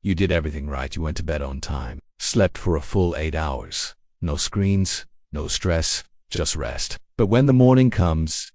You did everything right. You went to bed on time, slept for a full 8 hours. No screens, no stress, just rest. But when the morning comes,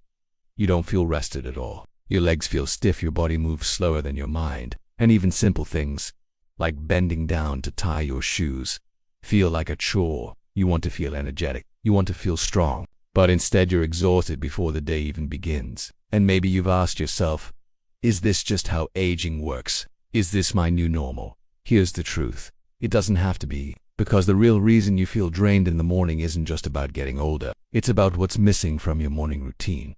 you don't feel rested at all. Your legs feel stiff, your body moves slower than your mind, and even simple things, like bending down to tie your shoes, feel like a chore. You want to feel energetic, you want to feel strong, but instead you're exhausted before the day even begins. And maybe you've asked yourself, is this just how aging works? Is this my new normal? Here's the truth. It doesn't have to be, because the real reason you feel drained in the morning isn't just about getting older. It's about what's missing from your morning routine,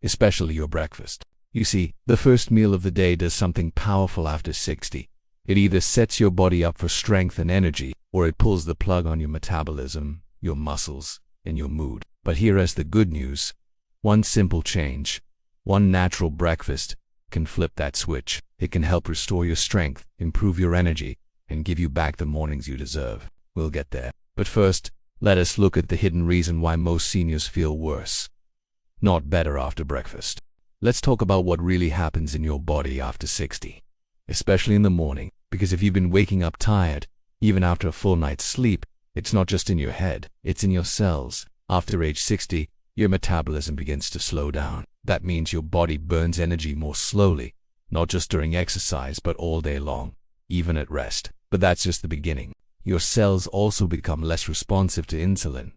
especially your breakfast. You see, the first meal of the day does something powerful after 60. It either sets your body up for strength and energy, or it pulls the plug on your metabolism, your muscles, and your mood. But here is the good news. One simple change, one natural breakfast, can flip that switch. It can help restore your strength, improve your energy, and give you back the mornings you deserve. We'll get there. But first, let us look at the hidden reason why most seniors feel worse, not better after breakfast. Let's talk about what really happens in your body after 60, especially in the morning, because if you've been waking up tired, even after a full night's sleep, it's not just in your head, it's in your cells. After age 60, your metabolism begins to slow down. That means your body burns energy more slowly, not just during exercise, but all day long, even at rest. But that's just the beginning. Your cells also become less responsive to insulin,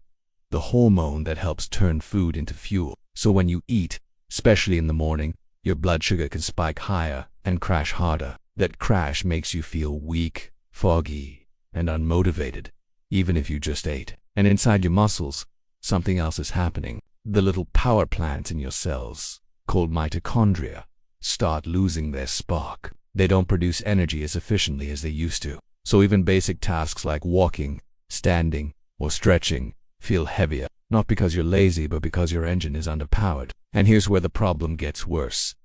the hormone that helps turn food into fuel. So when you eat, especially in the morning, your blood sugar can spike higher and crash harder. That crash makes you feel weak, foggy, and unmotivated, even if you just ate. And inside your muscles, something else is happening. The little power plants in your cells, called mitochondria, start losing their spark. They don't produce energy as efficiently as they used to. So even basic tasks like walking, standing, or stretching feel heavier, not because you're lazy, but because your engine is underpowered. And here's where the problem gets worse.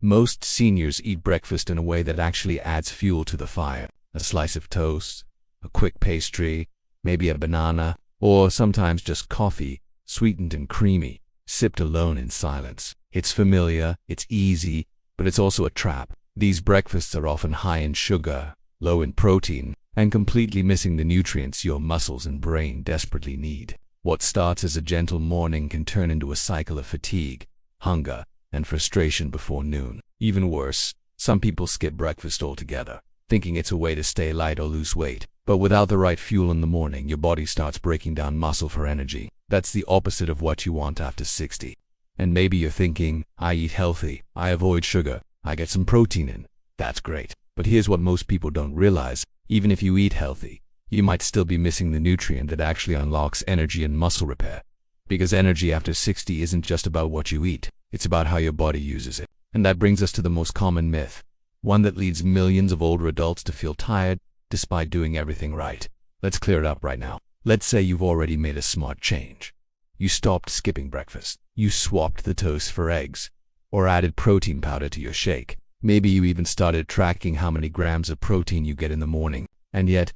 Most seniors eat breakfast in a way that actually adds fuel to the fire. A slice of toast, a quick pastry, maybe a banana, or sometimes just coffee, sweetened and creamy, sipped alone in silence. It's familiar, it's easy, but it's also a trap. These breakfasts are often high in sugar, low in protein, and completely missing the nutrients your muscles and brain desperately need. What starts as a gentle morning can turn into a cycle of fatigue, hunger, and frustration before noon. Even worse, some people skip breakfast altogether, thinking it's a way to stay light or lose weight. But without the right fuel in the morning, your body starts breaking down muscle for energy. That's the opposite of what you want after 60. And maybe you're thinking, I eat healthy, I avoid sugar, I get some protein in. That's great. But here's what most people don't realize. Even if you eat healthy, you might still be missing the nutrient that actually unlocks energy and muscle repair. Because energy after 60 isn't just about what you eat, it's about how your body uses it. And that brings us to the most common myth, one that leads millions of older adults to feel tired despite doing everything right. Let's clear it up right now. Let's say you've already made a smart change. You stopped skipping breakfast. You swapped the toast for eggs, or added protein powder to your shake. Maybe you even started tracking how many grams of protein you get in the morning. And yet,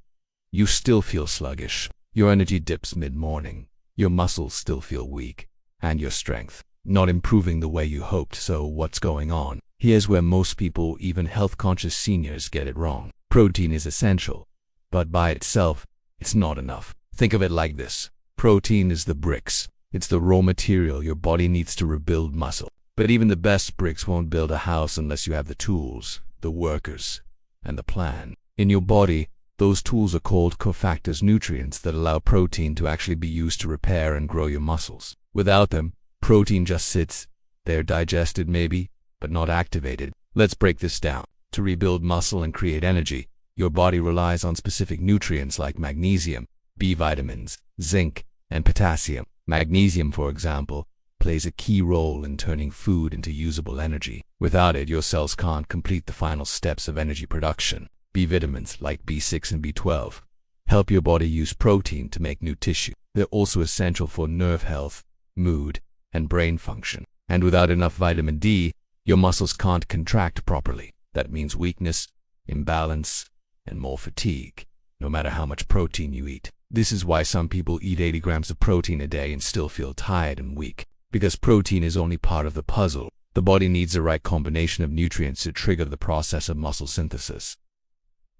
you still feel sluggish. Your energy dips mid-morning. Your muscles still feel weak. And your strength not improving the way you hoped. So what's going on? Here's where most people, even health-conscious seniors, get it wrong. Protein is essential, but by itself, it's not enough. Think of it like this. Protein is the bricks. It's the raw material your body needs to rebuild muscle. But even the best bricks won't build a house unless you have the tools, the workers, and the plan. In your body, those tools are called cofactors, nutrients that allow protein to actually be used to repair and grow your muscles. Without them, protein just sits there, digested maybe, but not activated. Let's break this down. To rebuild muscle and create energy, your body relies on specific nutrients like magnesium, B vitamins, zinc, and potassium. Magnesium, for example, plays a key role in turning food into usable energy. Without it, your cells can't complete the final steps of energy production. B vitamins, like B6 and B12, help your body use protein to make new tissue. They're also essential for nerve health, mood, and brain function. And without enough vitamin D, your muscles can't contract properly. That means weakness, imbalance, and more fatigue, no matter how much protein you eat. This is why some people eat 80 grams of protein a day and still feel tired and weak. Because protein is only part of the puzzle. The body needs the right combination of nutrients to trigger the process of muscle synthesis.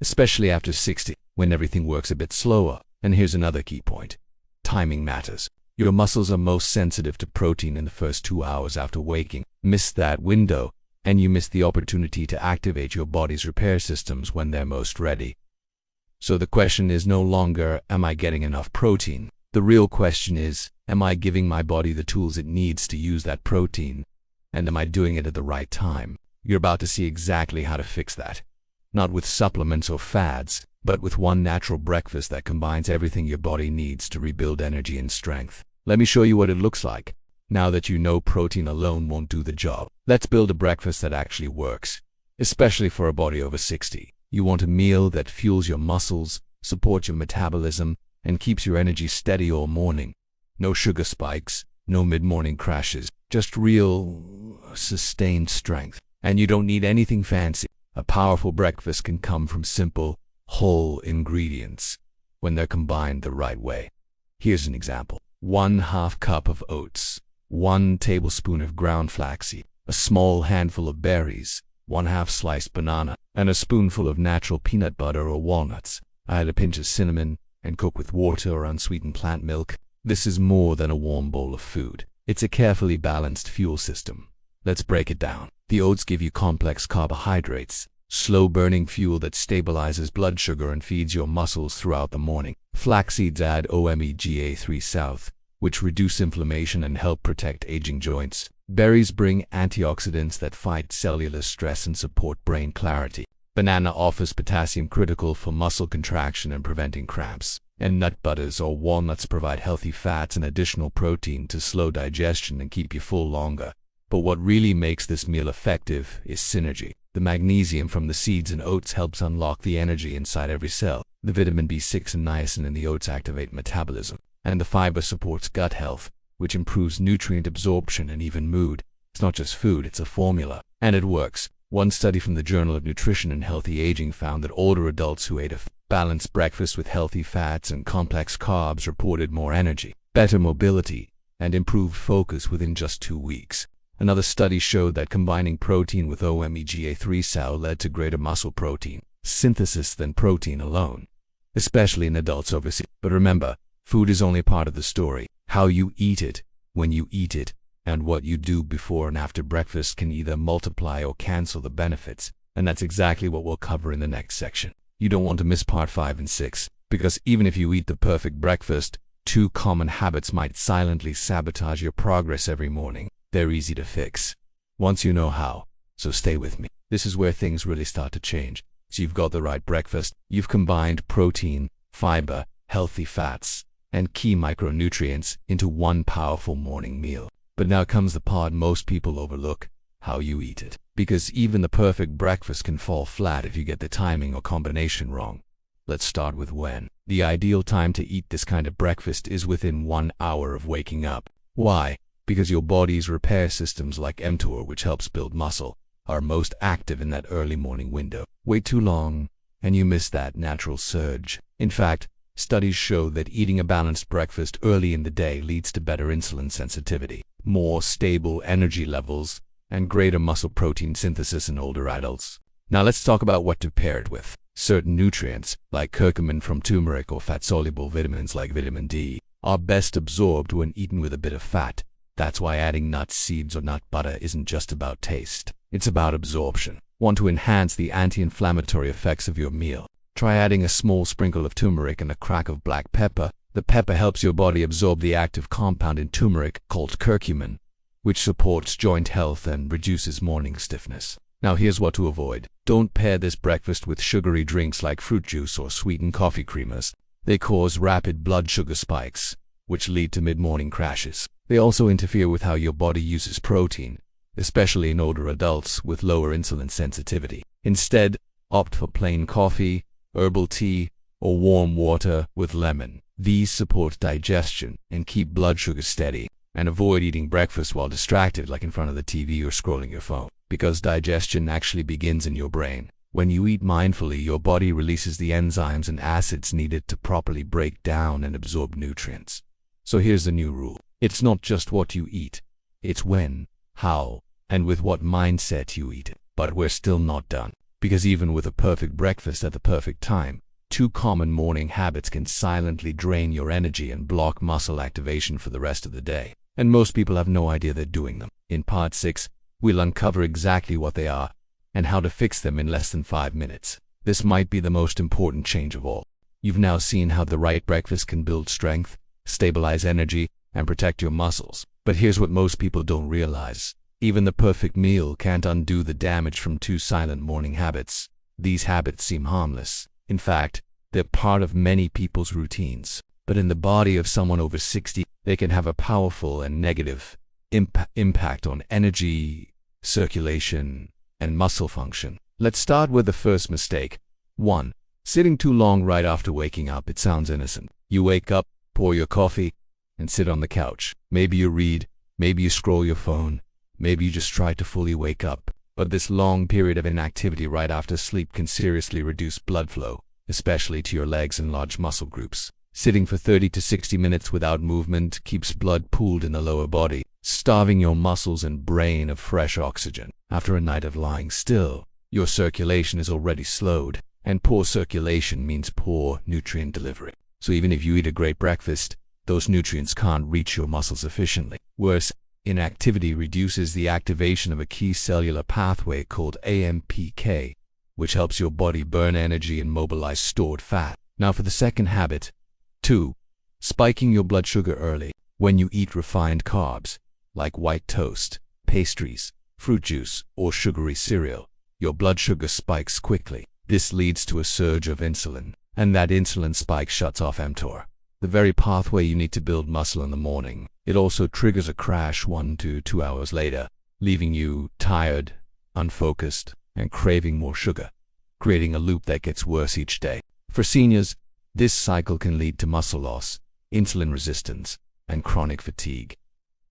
especially after 60, when everything works a bit slower. And here's another key point. Timing matters. Your muscles are most sensitive to protein in the first 2 hours after waking. Miss that window, and you miss the opportunity to activate your body's repair systems when they're most ready. So the question is no longer, am I getting enough protein? The real question is, am I giving my body the tools it needs to use that protein? And am I doing it at the right time? You're about to see exactly how to fix that. Not with supplements or fads, but with one natural breakfast that combines everything your body needs to rebuild energy and strength. Let me show you what it looks like. Now that you know protein alone won't do the job, let's build a breakfast that actually works, especially for a body over 60. You want a meal that fuels your muscles, supports your metabolism, and keeps your energy steady all morning. No sugar spikes, no mid-morning crashes, just real, sustained strength. And you don't need anything fancy. A powerful breakfast can come from simple, whole ingredients when they're combined the right way. Here's an example. 1/2 cup of oats, 1 tablespoon of ground flaxseed, a small handful of berries, 1/2 sliced banana, and a spoonful of natural peanut butter or walnuts. Add a pinch of cinnamon and cook with water or unsweetened plant milk. This is more than a warm bowl of food. It's a carefully balanced fuel system. Let's break it down. The oats give you complex carbohydrates, slow-burning fuel that stabilizes blood sugar and feeds your muscles throughout the morning. Flax seeds add omega-3 south, which reduce inflammation and help protect aging joints. Berries bring antioxidants that fight cellular stress and support brain clarity. Banana offers potassium critical for muscle contraction and preventing cramps. And nut butters or walnuts provide healthy fats and additional protein to slow digestion and keep you full longer. But what really makes this meal effective is synergy. The magnesium from the seeds and oats helps unlock the energy inside every cell. The vitamin B6 and niacin in the oats activate metabolism. And the fiber supports gut health, which improves nutrient absorption and even mood. It's not just food, it's a formula. And it works. One study from the Journal of Nutrition and Healthy Aging found that older adults who ate a balanced breakfast with healthy fats and complex carbs reported more energy, better mobility, and improved focus within just 2 weeks. Another study showed that combining protein with omega-3 led to greater muscle protein synthesis than protein alone, especially in adults over 60. But remember, food is only part of the story. How you eat it, when you eat it, and what you do before and after breakfast can either multiply or cancel the benefits. And that's exactly what we'll cover in the next section. You don't want to miss part 5 and 6, because even if you eat the perfect breakfast, 2 common habits might silently sabotage your progress every morning. They're easy to fix once you know how, so stay with me. This is where things really start to change. So you've got the right breakfast, you've combined protein, fiber, healthy fats, and key micronutrients into one powerful morning meal. But now comes the part most people overlook: how you eat it. Because even the perfect breakfast can fall flat if you get the timing or combination wrong. Let's start with when. The ideal time to eat this kind of breakfast is within 1 hour of waking up. Why? Because your body's repair systems like mTOR, which helps build muscle, are most active in that early morning window. Wait too long, and you miss that natural surge. In fact, studies show that eating a balanced breakfast early in the day leads to better insulin sensitivity, more stable energy levels, and greater muscle protein synthesis in older adults. Now let's talk about what to pair it with. Certain nutrients, like curcumin from turmeric or fat-soluble vitamins like vitamin D, are best absorbed when eaten with a bit of fat. That's why adding nuts, seeds, or nut butter isn't just about taste. It's about absorption. Want to enhance the anti-inflammatory effects of your meal? Try adding a small sprinkle of turmeric and a crack of black pepper. The pepper helps your body absorb the active compound in turmeric called curcumin, which supports joint health and reduces morning stiffness. Now here's what to avoid. Don't pair this breakfast with sugary drinks like fruit juice or sweetened coffee creamers. They cause rapid blood sugar spikes, which lead to mid-morning crashes. They also interfere with how your body uses protein, especially in older adults with lower insulin sensitivity. Instead, opt for plain coffee, herbal tea, or warm water with lemon. These support digestion and keep blood sugar steady. And avoid eating breakfast while distracted, like in front of the TV or scrolling your phone, because digestion actually begins in your brain. When you eat mindfully, your body releases the enzymes and acids needed to properly break down and absorb nutrients. So here's the new rule. It's not just what you eat. It's when, how, and with what mindset you eat it. But we're still not done. Because even with a perfect breakfast at the perfect time, 2 common morning habits can silently drain your energy and block muscle activation for the rest of the day. And most people have no idea they're doing them. In part 6, we'll uncover exactly what they are and how to fix them in less than 5 minutes. This might be the most important change of all. You've now seen how the right breakfast can build strength, stabilize energy, and protect your muscles. But here's what most people don't realize. Even the perfect meal can't undo the damage from 2 silent morning habits. These habits seem harmless. In fact, they're part of many people's routines. But in the body of someone over 60, they can have a powerful and negative impact on energy, circulation, and muscle function. Let's start with the first mistake. 1. Sitting too long right after waking up. It sounds innocent. You wake up, pour your coffee, and sit on the couch. Maybe you read, maybe you scroll your phone, maybe you just try to fully wake up. But this long period of inactivity right after sleep can seriously reduce blood flow, especially to your legs and large muscle groups. Sitting for 30 to 60 minutes without movement keeps blood pooled in the lower body, starving your muscles and brain of fresh oxygen. After a night of lying still, your circulation is already slowed, and poor circulation means poor nutrient delivery. So even if you eat a great breakfast, those nutrients can't reach your muscles efficiently. Worse, inactivity reduces the activation of a key cellular pathway called AMPK, which helps your body burn energy and mobilize stored fat. Now for the second habit. 2. Spiking your blood sugar early. When you eat refined carbs, like white toast, pastries, fruit juice, or sugary cereal, your blood sugar spikes quickly. This leads to a surge of insulin, and that insulin spike shuts off mTOR, the very pathway you need to build muscle in the morning. It also triggers a crash 1 to 2 hours later, leaving you tired, unfocused, and craving more sugar, creating a loop that gets worse each day. For seniors, this cycle can lead to muscle loss, insulin resistance, and chronic fatigue.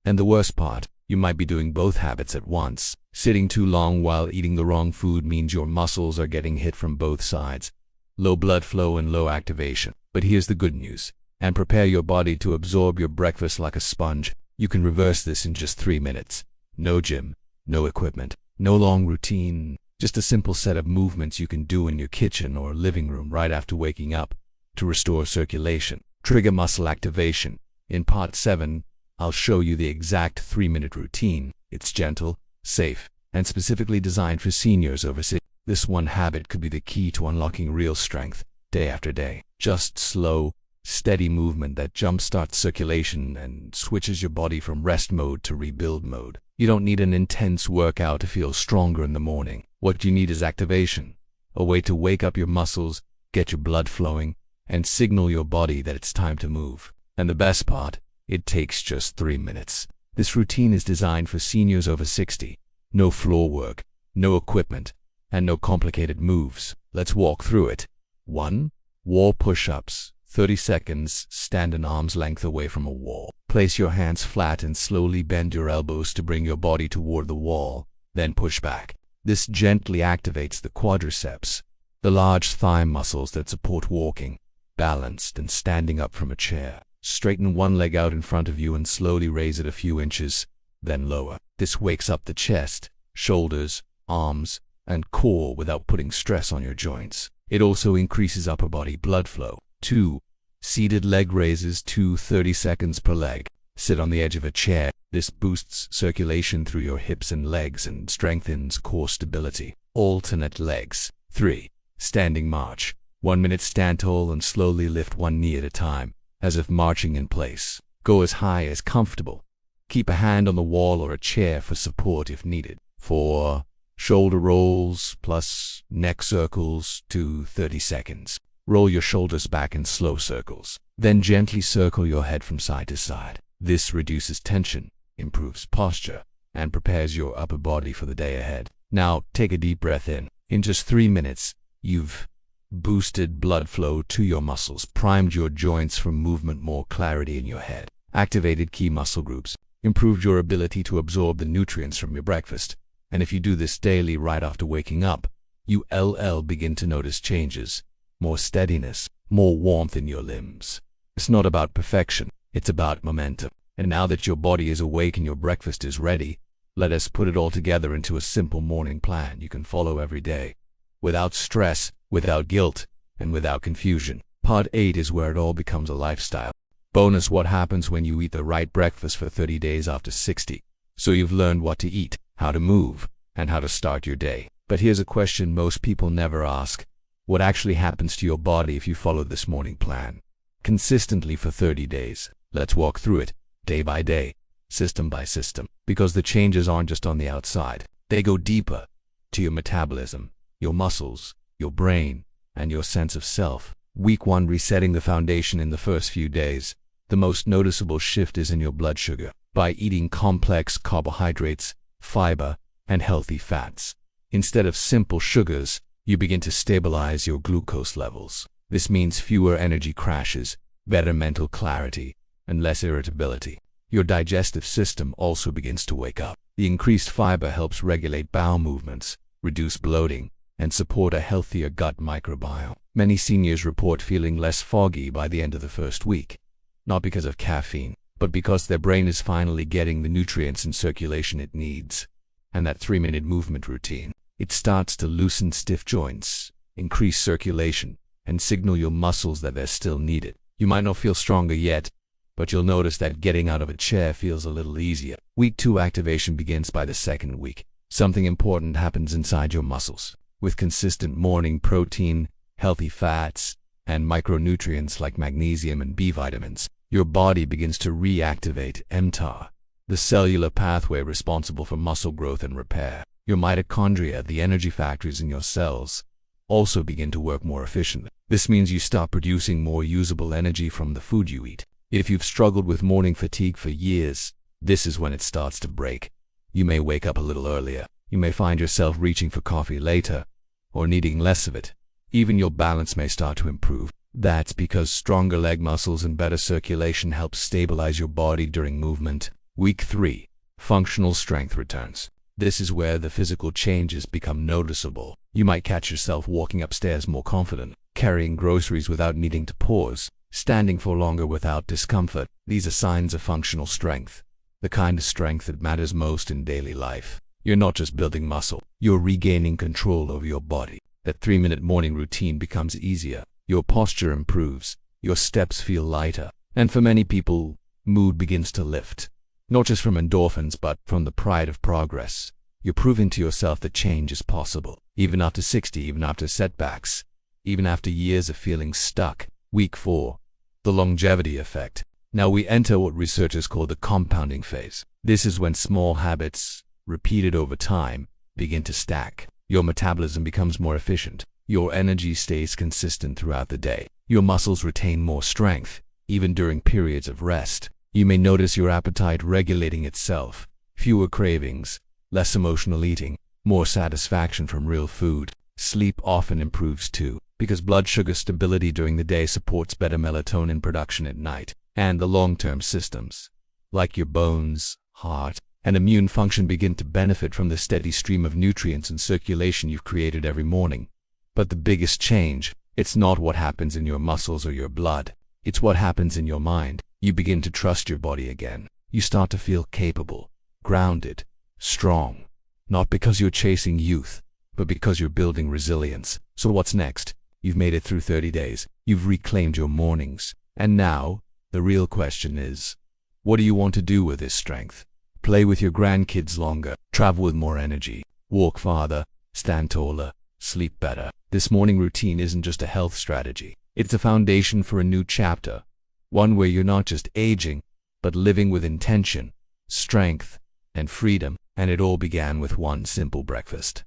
And the worst part, you might be doing both habits at once. Sitting too long while eating the wrong food means your muscles are getting hit from both sides. Low blood flow and low activation. But here's the good news. And prepare your body to absorb your breakfast like a sponge. You can reverse this in just 3 minutes. No gym, no equipment, no long routine. Just a simple set of movements you can do in your kitchen or living room right after waking up to restore circulation. Trigger muscle activation. In part 7, I'll show you the exact 3-minute routine. It's gentle, safe, and specifically designed for seniors over 60. This one habit could be the key to unlocking real strength day after day. Just slow, steady movement that jumpstarts circulation and switches your body from rest mode to rebuild mode. You don't need an intense workout to feel stronger in the morning. What you need is activation, a way to wake up your muscles, get your blood flowing, and signal your body that it's time to move. And the best part, it takes just 3 minutes. This routine is designed for seniors over 60. No floor work, no equipment, and no complicated moves. Let's walk through it. 1. Wall push-ups. 30 seconds, stand an arm's length away from a wall. Place your hands flat and slowly bend your elbows to bring your body toward the wall, then push back. This gently activates the quadriceps, the large thigh muscles that support walking, balanced, and standing up from a chair. Straighten one leg out in front of you and slowly raise it a few inches, then lower. This wakes up the chest, shoulders, arms, and core without putting stress on your joints. It also increases upper body blood flow. 2. Seated leg raises to 30 seconds per leg. Sit on the edge of a chair. This boosts circulation through your hips and legs and strengthens core stability. Alternate legs. 3. Standing march. 1 minute stand tall and slowly lift one knee at a time, as if marching in place. Go as high as comfortable. Keep a hand on the wall or a chair for support if needed. 4. Shoulder rolls plus neck circles to 30 seconds. Roll your shoulders back in slow circles. Then gently circle your head from side to side. This reduces tension, improves posture, and prepares your upper body for the day ahead. Now, take a deep breath in. In just 3 minutes, you've boosted blood flow to your muscles, primed your joints for movement, more clarity in your head, activated key muscle groups, improved your ability to absorb the nutrients from your breakfast. And if you do this daily right after waking up, you'll begin to notice changes. More steadiness, more warmth in your limbs. It's not about perfection, it's about momentum. And now that your body is awake and your breakfast is ready, let us put it all together into a simple morning plan you can follow every day. without stress, without guilt, and without confusion. Part 8 is where it all becomes a lifestyle. Bonus: what happens when you eat the right breakfast for 30 days after 60. So you've learned what to eat, how to move, and how to start your day. But here's a question most people never ask. What actually happens to your body if you follow this morning plan consistently for 30 days? Let's walk through it, day by day, system by system. Because the changes aren't just on the outside. They go deeper, to your metabolism, your muscles, your brain, and your sense of self. Week 1: resetting the foundation. In the first few days, the most noticeable shift is in your blood sugar. By eating complex carbohydrates, fiber, and healthy fats, instead of simple sugars, you begin to stabilize your glucose levels. This means fewer energy crashes, better mental clarity, and less irritability. Your digestive system also begins to wake up. The increased fiber helps regulate bowel movements, reduce bloating, and support a healthier gut microbiome. Many seniors report feeling less foggy by the end of the first week, not because of caffeine, but because their brain is finally getting the nutrients and circulation it needs. And that 3-minute movement routine, it starts to loosen stiff joints, increase circulation, and signal your muscles that they're still needed. You might not feel stronger yet, but you'll notice that getting out of a chair feels a little easier. Week 2 activation begins by the second week. Something important happens inside your muscles. With consistent morning protein, healthy fats, and micronutrients like magnesium and B vitamins, your body begins to reactivate mTOR, the cellular pathway responsible for muscle growth and repair. Your mitochondria, the energy factories in your cells, also begin to work more efficiently. This means you start producing more usable energy from the food you eat. If you've struggled with morning fatigue for years, this is when it starts to break. You may wake up a little earlier. You may find yourself reaching for coffee later, or needing less of it. Even your balance may start to improve. That's because stronger leg muscles and better circulation help stabilize your body during movement. Week 3, functional strength returns. This is where the physical changes become noticeable. You might catch yourself walking upstairs more confident, carrying groceries without needing to pause, standing for longer without discomfort. These are signs of functional strength, the kind of strength that matters most in daily life. You're not just building muscle, you're regaining control over your body. That 3-minute morning routine becomes easier. Your posture improves, your steps feel lighter, and for many people, mood begins to lift. Not just from endorphins, but from the pride of progress. You're proving to yourself that change is possible, even after 60, even after setbacks, even after years of feeling stuck. Week 4, the longevity effect. Now we enter what researchers call the compounding phase. This is when small habits, repeated over time, begin to stack. Your metabolism becomes more efficient. Your energy stays consistent throughout the day. Your muscles retain more strength, even during periods of rest. You may notice your appetite regulating itself, fewer cravings, less emotional eating, more satisfaction from real food. Sleep often improves too, because blood sugar stability during the day supports better melatonin production at night. And the long-term systems, like your bones, heart, and immune function, begin to benefit from the steady stream of nutrients and circulation you've created every morning. But the biggest change, it's not what happens in your muscles or your blood. It's what happens in your mind. You begin to trust your body again. You start to feel capable, grounded, strong. Not because you're chasing youth, but because you're building resilience. So what's next? You've made it through 30 days. You've reclaimed your mornings. And now, the real question is, what do you want to do with this strength? Play with your grandkids longer, travel with more energy, walk farther, stand taller, sleep better. This morning routine isn't just a health strategy. It's a foundation for a new chapter, one where you're not just aging, but living with intention, strength, and freedom. And it all began with one simple breakfast.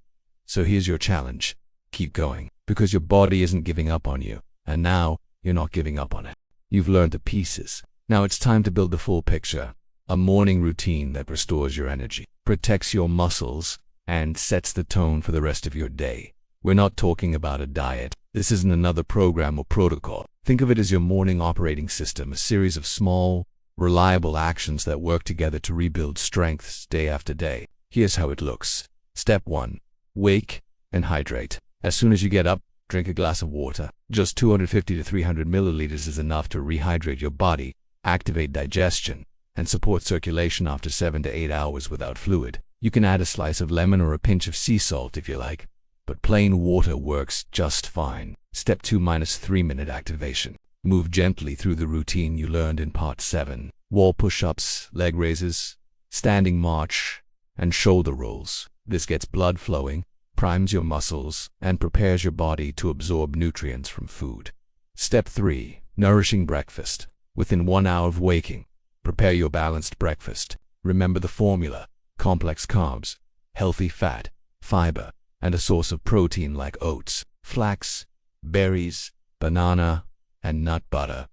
So here's your challenge. Keep going, because your body isn't giving up on you, and now you're not giving up on it. You've learned the pieces. Now it's time to build the full picture. A morning routine that restores your energy, protects your muscles, and sets the tone for the rest of your day. We're not talking about a diet. This isn't another program or protocol. Think of it as your morning operating system, a series of small, reliable actions that work together to rebuild strengths day after day. Here's how it looks. Step 1. Wake and hydrate. As soon as you get up, drink a glass of water. Just 250 to 300 milliliters is enough to rehydrate your body, activate digestion, and support circulation after 7 to 8 hours without fluid. You can add a slice of lemon or a pinch of sea salt if you like, but plain water works just fine. Step 2 minus 3-minute activation. Move gently through the routine you learned in part 7. Wall push-ups, leg raises, standing march, and shoulder rolls. This gets blood flowing, primes your muscles, and prepares your body to absorb nutrients from food. Step 3. Nourishing breakfast. Within 1 hour of waking, prepare your balanced breakfast. Remember the formula: complex carbs, healthy fat, fiber, and a source of protein like oats, flax, berries, banana, and nut butter.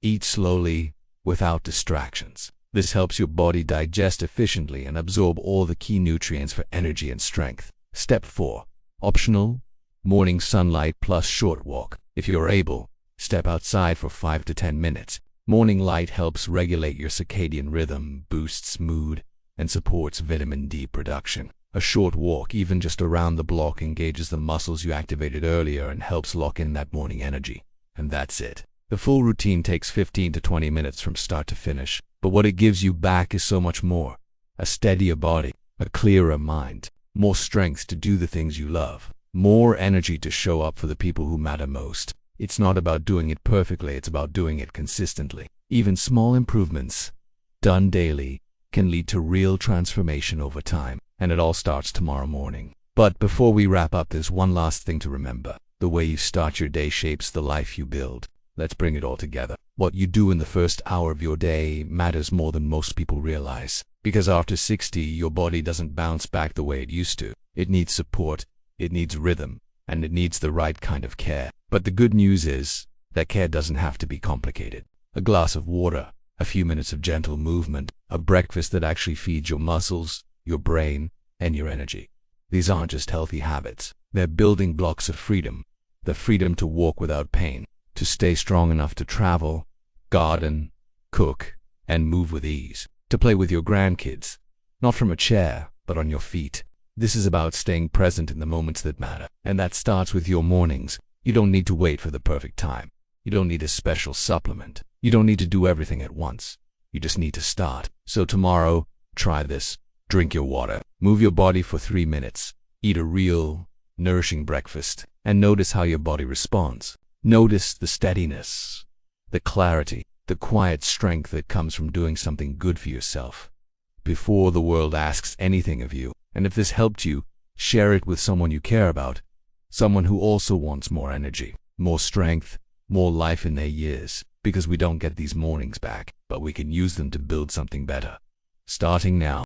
Eat slowly, without distractions. This helps your body digest efficiently and absorb all the key nutrients for energy and strength. Step 4. Optional: morning sunlight plus short walk. If you're able, step outside for 5 to 10 minutes. Morning light helps regulate your circadian rhythm, boosts mood, and supports vitamin D production. A short walk, even just around the block, engages the muscles you activated earlier and helps lock in that morning energy. And that's it. The full routine takes 15 to 20 minutes from start to finish, but what it gives you back is so much more. A steadier body, a clearer mind, more strength to do the things you love, more energy to show up for the people who matter most. It's not about doing it perfectly, it's about doing it consistently. Even small improvements, done daily, can lead to real transformation over time, and it all starts tomorrow morning. But before we wrap up, there's one last thing to remember. The way you start your day shapes the life you build. Let's bring it all together. What you do in the first hour of your day matters more than most people realize. Because after 60, your body doesn't bounce back the way it used to. It needs support, it needs rhythm, and it needs the right kind of care. But the good news is that care doesn't have to be complicated. A glass of water, a few minutes of gentle movement, a breakfast that actually feeds your muscles, your brain, and your energy. These aren't just healthy habits. They're building blocks of freedom. The freedom to walk without pain, to stay strong enough to travel, garden, cook, and move with ease. To play with your grandkids, not from a chair, but on your feet. This is about staying present in the moments that matter. And that starts with your mornings. You don't need to wait for the perfect time. You don't need a special supplement. You don't need to do everything at once. You just need to start. So tomorrow, try this. Drink your water. Move your body for 3 minutes. Eat a real, nourishing breakfast. And notice how your body responds. Notice the steadiness, the clarity, the quiet strength that comes from doing something good for yourself before the world asks anything of you. And if this helped you, share it with someone you care about, someone who also wants more energy, more strength, more life in their years, because we don't get these mornings back, but we can use them to build something better. Starting now.